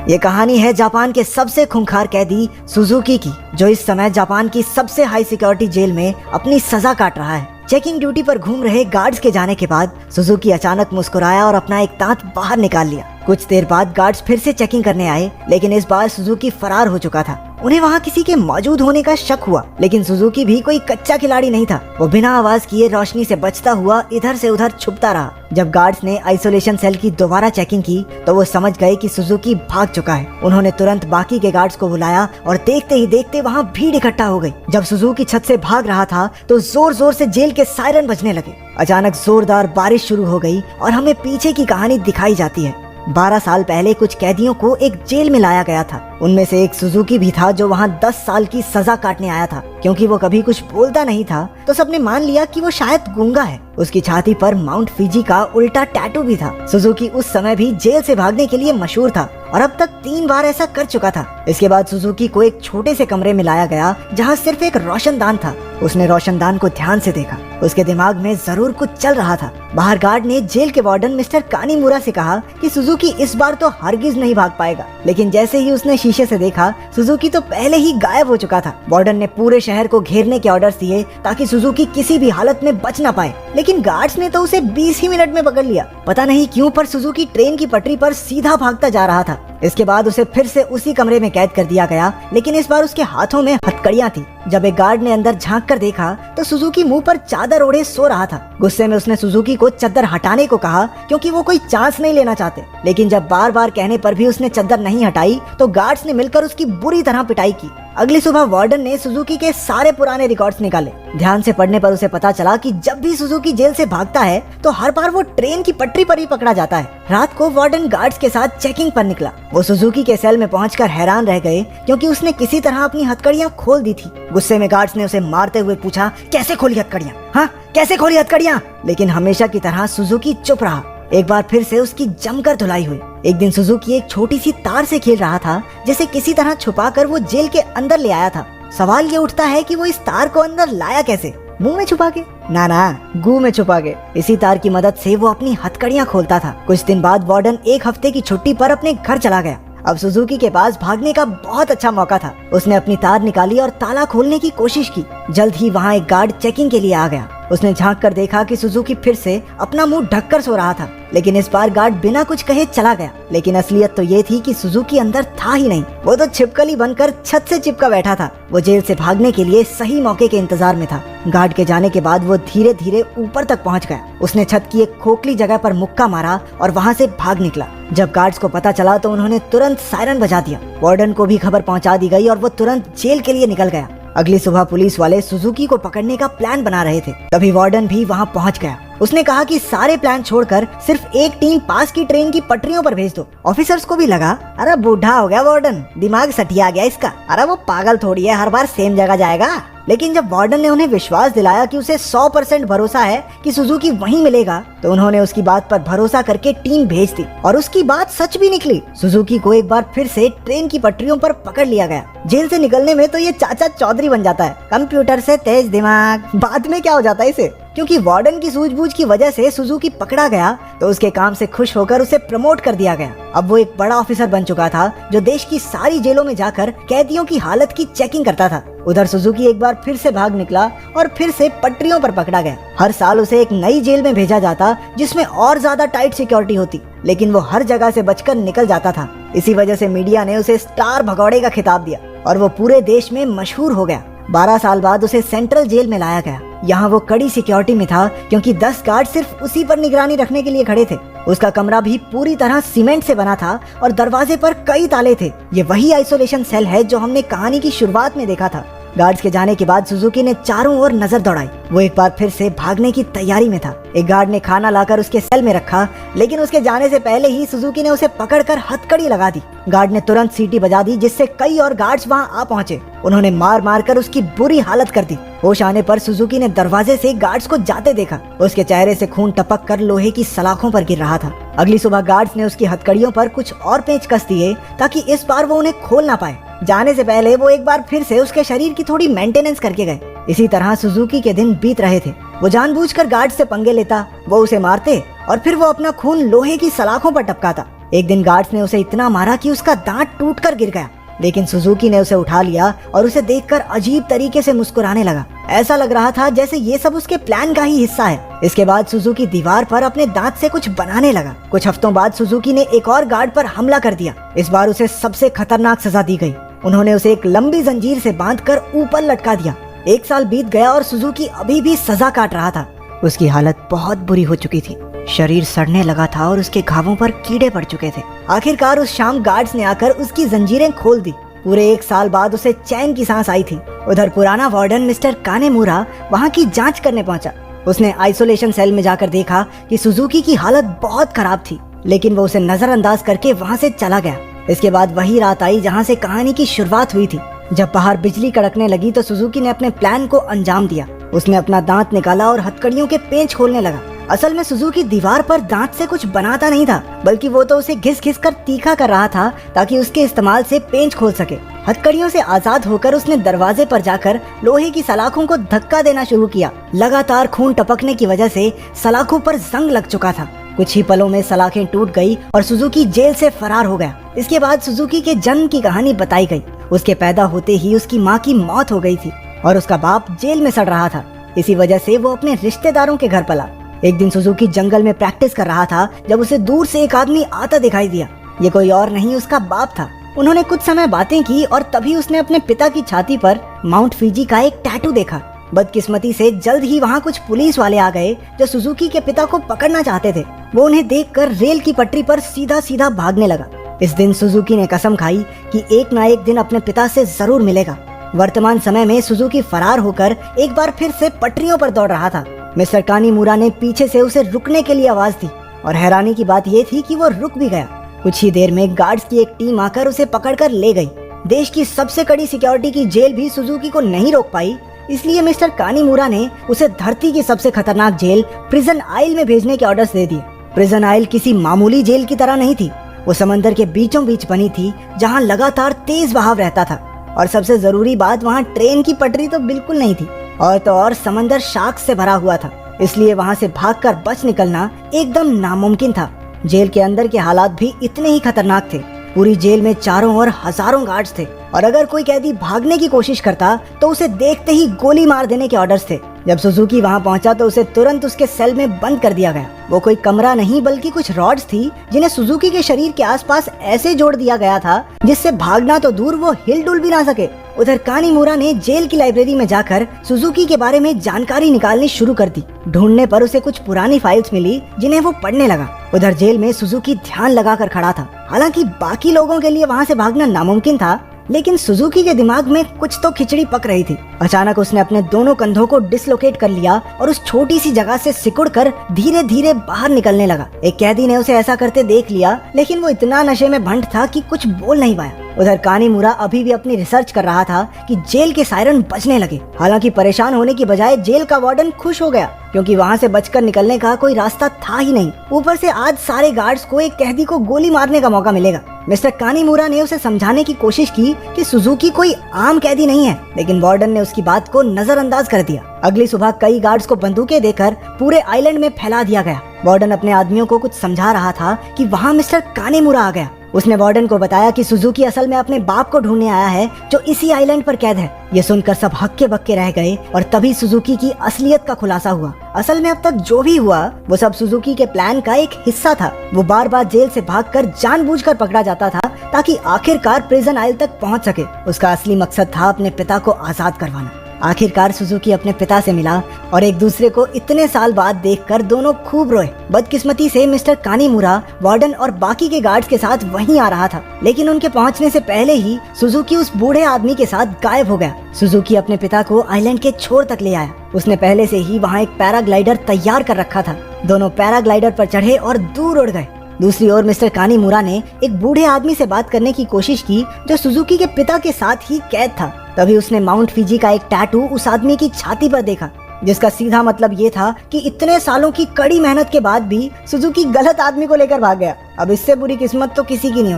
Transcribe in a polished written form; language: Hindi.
ये कहानी है जापान के सबसे खूंखार कैदी सुजुकी की, जो इस समय जापान की सबसे हाई सिक्योरिटी जेल में अपनी सजा काट रहा है। चेकिंग ड्यूटी पर घूम रहे गार्ड्स के जाने के बाद सुजुकी अचानक मुस्कुराया और अपना एक दांत बाहर निकाल लिया। कुछ देर बाद गार्ड्स फिर से चेकिंग करने आए, लेकिन इस बार सुजुकी फरार हो चुका था। उन्हें वहाँ किसी के मौजूद होने का शक हुआ, लेकिन सुजुकी भी कोई कच्चा खिलाड़ी नहीं था। वो बिना आवाज किए रोशनी से बचता हुआ इधर से उधर छुपता रहा। जब गार्ड्स ने आइसोलेशन सेल की दोबारा चेकिंग की तो वो समझ गए कि सुजुकी भाग चुका है। उन्होंने तुरंत बाकी के गार्ड्स को बुलाया और देखते ही देखते वहाँ भीड़ इकट्ठा हो गई। जब सुजुकी छत से भाग रहा था तो जोर जोर से जेल के सायरन बजने लगे। अचानक जोरदार बारिश शुरू हो गई और हमें पीछे की कहानी दिखाई जाती है। 12 साल पहले कुछ कैदियों को एक जेल में लाया गया था। उनमें से एक सुजुकी भी था, जो वहाँ 10 साल की सजा काटने आया था। क्योंकि वो कभी कुछ बोलता नहीं था तो सबने मान लिया कि वो शायद गूंगा है। उसकी छाती पर माउंट फिजी का उल्टा टैटू भी था। सुजुकी उस समय भी जेल से भागने के लिए मशहूर था और अब तक 3 बार ऐसा कर चुका था। इसके बाद सुजुकी को एक छोटे से कमरे में लाया गया जहाँ सिर्फ एक रोशनदान था। उसने रोशनदान को ध्यान से देखा। उसके दिमाग में जरूर कुछ चल रहा था। बाहर गार्ड ने जेल के वार्डन मिस्टर कानीमुरा से कहा कि सुजुकी इस बार तो हरगिज नहीं भाग पाएगा, लेकिन जैसे ही उसने शीशे से देखा सुजुकी तो पहले ही गायब हो चुका था। वार्डन ने पूरे शहर को घेरने के ऑर्डर्स दिए ताकि सुजुकी किसी भी हालत में बच ना पाए, लेकिन गार्ड्स ने तो उसे 20 ही मिनट में पकड़ लिया। पता नहीं क्यों पर सुजुकी ट्रेन की पटरी पर सीधा भागता जा रहा था। इसके बाद उसे फिर से उसी कमरे में कैद कर दिया गया, लेकिन इस बार उसके हाथों में हथकड़ियां थी। जब एक गार्ड ने अंदर झांक कर देखा तो सुजुकी मुंह पर चादर ओढ़े सो रहा था। गुस्से में उसने सुजुकी को चादर हटाने को कहा, क्योंकि वो कोई चांस नहीं लेना चाहते। लेकिन जब बार बार कहने पर भी उसने चादर नहीं हटाई तो गार्ड्स ने मिलकर उसकी बुरी तरह पिटाई की। अगली सुबह वार्डन ने सुजुकी के सारे पुराने रिकॉर्ड्स निकाले। ध्यान से पढ़ने पर उसे पता चला कि जब भी सुजुकी जेल से भागता है तो हर बार वो ट्रेन की पटरी पर ही पकड़ा जाता है। रात को वार्डन गार्ड्स के साथ चेकिंग पर निकला। वो सुजुकी के सेल में पहुंचकर हैरान रह गए, क्योंकि उसने किसी तरह अपनी हथकड़ियां खोल दी थी। गुस्से में गार्ड्स ने उसे मारते हुए पूछा, कैसे खोली हथकड़ियां? हाँ, कैसे खोली हथकड़ियां? लेकिन हमेशा की तरह सुजुकी चुप रहा। एक बार फिर से उसकी जमकर धुलाई हुई। एक दिन सुजुकी एक छोटी सी तार से खेल रहा था, जिसे किसी तरह छुपाकर वो जेल के अंदर ले आया था। सवाल ये उठता है कि वो इस तार को अंदर लाया कैसे? मुंह में छुपा के? ना, गू में छुपा के। इसी तार की मदद से वो अपनी हथकड़ियां खोलता था। कुछ दिन बाद वार्डन 1 हफ्ते की छुट्टी पर अपने घर चला गया। अब सुजुकी के पास भागने का बहुत अच्छा मौका था। उसने अपनी तार निकाली और ताला खोलने की कोशिश की। जल्द ही वहाँ एक गार्ड चेकिंग के लिए आ गया। उसने झांक कर देखा कि सुजुकी फिर से अपना मुंह ढककर सो रहा था, लेकिन इस बार गार्ड बिना कुछ कहे चला गया। लेकिन असलियत तो ये थी कि सुजुकी अंदर था ही नहीं। वो तो छिपकली बनकर छत से चिपका बैठा था। वो जेल से भागने के लिए सही मौके के इंतजार में था। गार्ड के जाने के बाद वो धीरे धीरे ऊपर तक पहुंच गया। उसने छत की एक खोखली जगह पर मुक्का मारा और वहाँ से भाग निकला। जब गार्ड्स को पता चला तो उन्होंने तुरंत सायरन बजा दिया। वार्डन को भी खबर पहुंचा दी गई और वो तुरंत जेल के लिए निकल गया। अगली सुबह पुलिस वाले सुजुकी को पकड़ने का प्लान बना रहे थे। तभी वार्डन भी वहां पहुंच गया। उसने कहा कि सारे प्लान छोड़कर सिर्फ एक टीम पास की ट्रेन की पटरियों पर भेज दो। ऑफिसर्स को भी लगा, अरे बूढ़ा हो गया वार्डन, दिमाग सटिया गया इसका। अरे वो पागल थोड़ी है, हर बार सेम जगह जाएगा। लेकिन जब वार्डन ने उन्हें विश्वास दिलाया कि उसे 100% भरोसा है कि सुजुकी वहीं मिलेगा, तो उन्होंने उसकी बात पर भरोसा करके टीम भेज दी और उसकी बात सच भी निकली। सुजुकी को एक बार फिर से ट्रेन की पटरियों पर पकड़ लिया गया। जेल से निकलने में तो ये चाचा चौधरी बन जाता है, कंप्यूटर से तेज दिमाग। बाद में क्या हो जाता है इसे? क्योंकि वार्डन की सूझबूझ की वजह से सुजुकी पकड़ा गया तो उसके काम से खुश होकर उसे प्रमोट कर दिया गया। अब वो एक बड़ा ऑफिसर बन चुका था, जो देश की सारी जेलों में जाकर कैदियों की हालत की चेकिंग करता था। उधर सुजुकी एक बार फिर से भाग निकला और फिर से पटरियों पर पकड़ा गया। हर साल उसे एक नई जेल में भेजा जाता, जिसमें और ज्यादा टाइट सिक्योरिटी होती, लेकिन वो हर जगह से बचकर निकल जाता था। इसी वजह से मीडिया ने उसे स्टार भगौड़े का खिताब दिया और वो पूरे देश में मशहूर हो गया। 12 साल बाद उसे सेंट्रल जेल में लाया गया। यहाँ वो कड़ी सिक्योरिटी में था, क्योंकि 10 गार्ड सिर्फ उसी पर निगरानी रखने के लिए खड़े थे। उसका कमरा भी पूरी तरह सीमेंट से बना था और दरवाजे पर कई ताले थे। ये वही आइसोलेशन सेल है जो हमने कहानी की शुरुआत में देखा था। गार्ड्स के जाने के बाद सुजुकी ने चारों ओर नजर दौड़ाई। वो एक बार फिर से भागने की तैयारी में था। एक गार्ड ने खाना लाकर उसके सेल में रखा, लेकिन उसके जाने से पहले ही सुजुकी ने उसे पकड़कर हथकड़ी लगा दी। गार्ड ने तुरंत सीटी बजा दी, जिससे कई और गार्ड्स वहां आ पहुंचे। उन्होंने मार मार कर उसकी बुरी हालत कर दी। होश आने पर सुजुकी ने दरवाजे से गार्ड्स को जाते देखा। उसके चेहरे से खून टपक कर लोहे की सलाखों पर गिर रहा था। अगली सुबह गार्ड्स ने उसकी हथकड़ियों पर कुछ और पेंच कस दिए, ताकि इस बार वो उन्हें खोल ना पाए। जाने से पहले वो एक बार फिर से उसके शरीर की थोड़ी मेंटेनेंस करके गए। इसी तरह सुजुकी के दिन बीत रहे थे। वो जानबूझकर गार्ड से पंगे लेता, वो उसे मारते और फिर वो अपना खून लोहे की सलाखों पर टपकाता। एक दिन गार्ड्स ने उसे इतना मारा कि उसका दांत टूटकर गिर गया, लेकिन सुजुकी ने उसे उठा लिया और उसे देखकर अजीब तरीके से मुस्कुराने लगा। ऐसा लग रहा था जैसे ये सब उसके प्लान का ही हिस्सा है। इसके बाद सुजुकी दीवार पर अपने दांत से कुछ बनाने लगा। कुछ हफ्तों बाद सुजुकी ने एक और गार्ड पर हमला कर दिया। इस बार उसे सबसे खतरनाक सजा दी गई। उन्होंने उसे एक लंबी जंजीर से बांधकर ऊपर लटका दिया। 1 साल बीत गया और सुजुकी अभी भी सजा काट रहा था। उसकी हालत बहुत बुरी हो चुकी थी। शरीर सड़ने लगा था और उसके घावों पर कीड़े पड़ चुके थे। आखिरकार उस शाम गार्ड्स ने आकर उसकी जंजीरें खोल दी। पूरे 1 साल बाद उसे चैन की सांस आई थी। उधर पुराना वार्डन मिस्टर कानेमुरा वहाँ की जांच करने पहुंचा। उसने आइसोलेशन सेल में जाकर देखा कि सुजुकी की हालत बहुत खराब थी, लेकिन वो उसे नजरअंदाज करके वहाँ से चला गया। इसके बाद वही रात आई जहाँ से कहानी की शुरुआत हुई थी। जब बाहर बिजली कड़कने लगी तो सुजुकी ने अपने प्लान को अंजाम दिया। उसने अपना दांत निकाला और हथकड़ियों के पेंच खोलने लगा। असल में सुजुकी दीवार पर दांत से कुछ बनाता नहीं था, बल्कि वो तो उसे घिस घिस कर तीखा कर रहा था ताकि उसके इस्तेमाल से पेंच खोल सके। हथकड़ियों से आजाद होकर उसने दरवाजे पर जाकर लोहे की सलाखों को धक्का देना शुरू किया। लगातार खून टपकने की वजह से सलाखों पर जंग लग चुका था। कुछ ही पलों में सलाखें टूट गई और सुजुकी जेल से फरार हो गया। इसके बाद सुजुकी के जन्म की कहानी बताई गई। उसके पैदा होते ही उसकी माँ की मौत हो गई थी और उसका बाप जेल में सड़ रहा था। इसी वजह से वो अपने रिश्तेदारों के घर पला। एक दिन सुजुकी जंगल में प्रैक्टिस कर रहा था जब उसे दूर से एक आदमी आता दिखाई दिया। ये कोई और नहीं उसका बाप था। उन्होंने कुछ समय बातें की और तभी उसने अपने पिता की छाती पर माउंट फिजी का एक टैटू देखा। बदकिस्मती से जल्द ही वहाँ कुछ पुलिस वाले आ गए जो सुजुकी के पिता को पकड़ना चाहते थे। वो उन्हें देखकर रेल की पटरी पर सीधा सीधा भागने लगा। इस दिन सुजुकी ने कसम खाई कि एक ना एक दिन अपने पिता से जरूर मिलेगा। वर्तमान समय में सुजुकी फरार होकर एक बार फिर से पटरियों पर दौड़ रहा था। मिस्टर कानीमुरा ने पीछे से उसे रुकने के लिए आवाज दी और हैरानी की बात ये थी कि वो रुक भी गया। कुछ ही देर में गार्ड्स की एक टीम आकर उसे पकड़कर ले गई। देश की सबसे कड़ी सिक्योरिटी की जेल भी सुजुकी को नहीं रोक पाई, इसलिए मिस्टर कानीमुरा ने उसे धरती की सबसे खतरनाक जेल प्रिजन आइल में भेजने के ऑर्डर्स दे दिए। प्रिजन आइल किसी मामूली जेल की तरह नहीं थी। वो समंदर के बीचों बीच बनी थी जहाँ लगातार तेज बहाव रहता था और सबसे जरूरी बात वहाँ ट्रेन की पटरी तो बिल्कुल नहीं थी और तो और समंदर शार्क से भरा हुआ था, इसलिए वहाँ से भागकर बच निकलना एकदम नामुमकिन था। जेल के अंदर के हालात भी इतने ही खतरनाक थे। पूरी जेल में चारों ओर हजारों गार्ड्स थे और अगर कोई कैदी भागने की कोशिश करता तो उसे देखते ही गोली मार देने के ऑर्डर्स थे। जब सुजुकी वहाँ पहुंचा तो उसे तुरंत उसके सेल में बंद कर दिया गया। वो कोई कमरा नहीं बल्कि कुछ रॉड्स थी जिन्हें सुजुकी के शरीर के आसपास ऐसे जोड़ दिया गया था जिससे भागना तो दूर वो हिल डुल भी ना सके। उधर कानीमुरा ने जेल की लाइब्रेरी में जाकर सुजुकी के बारे में जानकारी निकालनी शुरू कर दी। ढूंढने पर उसे कुछ पुरानी फाइल्स मिली जिन्हें वो पढ़ने लगा। उधर जेल में सुजुकी ध्यान लगाकर खड़ा था। हालांकि बाकी लोगों के लिए वहाँ से भागना नामुमकिन था, लेकिन सुजुकी के दिमाग में कुछ तो खिचड़ी पक रही थी। अचानक उसने अपने दोनों कंधों को डिसलोकेट कर लिया और उस छोटी सी जगह से सिकुड़कर धीरे धीरे बाहर निकलने लगा। एक कैदी ने उसे ऐसा करते देख लिया, लेकिन वो इतना नशे में भंट था कि कुछ बोल नहीं पाया। उधर कानीमुरा अभी भी अपनी रिसर्च कर रहा था कि जेल के सायरन बजने लगे। हालांकि परेशान होने की बजाय जेल का वार्डन खुश हो गया, क्योंकि वहाँ से बचकर निकलने का कोई रास्ता था ही नहीं। ऊपर से आज सारे गार्ड्स को एक कैदी को गोली मारने का मौका मिलेगा। मिस्टर कानीमुरा ने उसे समझाने की कोशिश की कि सुजुकी कोई आम कैदी नहीं है, लेकिन वार्डन ने उसकी बात को नजरअंदाज कर दिया। अगली सुबह कई गार्ड्स को बंदूकें देकर पूरे आइलैंड में फैला दिया गया। वार्डन अपने आदमियों को कुछ समझा रहा था कि वहाँ मिस्टर कानीमुरा आ गया। उसने वार्डन को बताया कि सुजुकी असल में अपने बाप को ढूंढने आया है जो इसी आइलैंड पर कैद है। ये सुनकर सब हक्के बक्के रह गए और तभी सुजुकी की असलियत का खुलासा हुआ। असल में अब तक जो भी हुआ वो सब सुजुकी के प्लान का एक हिस्सा था। वो बार बार जेल से भागकर जानबूझकर पकड़ा जाता था ताकि आखिरकार प्रिजन आइल तक पहुंच सके। उसका असली मकसद था अपने पिता को आजाद करवाना। आखिरकार सुजुकी अपने पिता से मिला और एक दूसरे को इतने साल बाद देखकर दोनों खूब रोए। बदकिस्मती से मिस्टर कानीमुरा वार्डन और बाकी के गार्ड्स के साथ वहीं आ रहा था, लेकिन उनके पहुंचने से पहले ही सुजुकी उस बूढ़े आदमी के साथ गायब हो गया। सुजुकी अपने पिता को आइलैंड के छोर तक ले आया। उसने पहले से ही वहाँ एक पैराग्लाइडर तैयार कर रखा था। दोनों पैराग्लाइडर पर चढ़े और दूर उड़ गए। दूसरी ओर मिस्टर कानीमुरा ने एक बूढ़े आदमी से बात करने की कोशिश की जो सुजुकी के पिता के साथ ही कैद था। तभी उसने माउंट फिजी का एक टैटू उस आदमी की छाती पर देखा, जिसका सीधा मतलब ये था कि इतने सालों की कड़ी मेहनत के बाद भी सुजुकी गलत आदमी को लेकर भाग गया। अब इससे बुरी किस्मत तो किसी की नहीं हो सकती।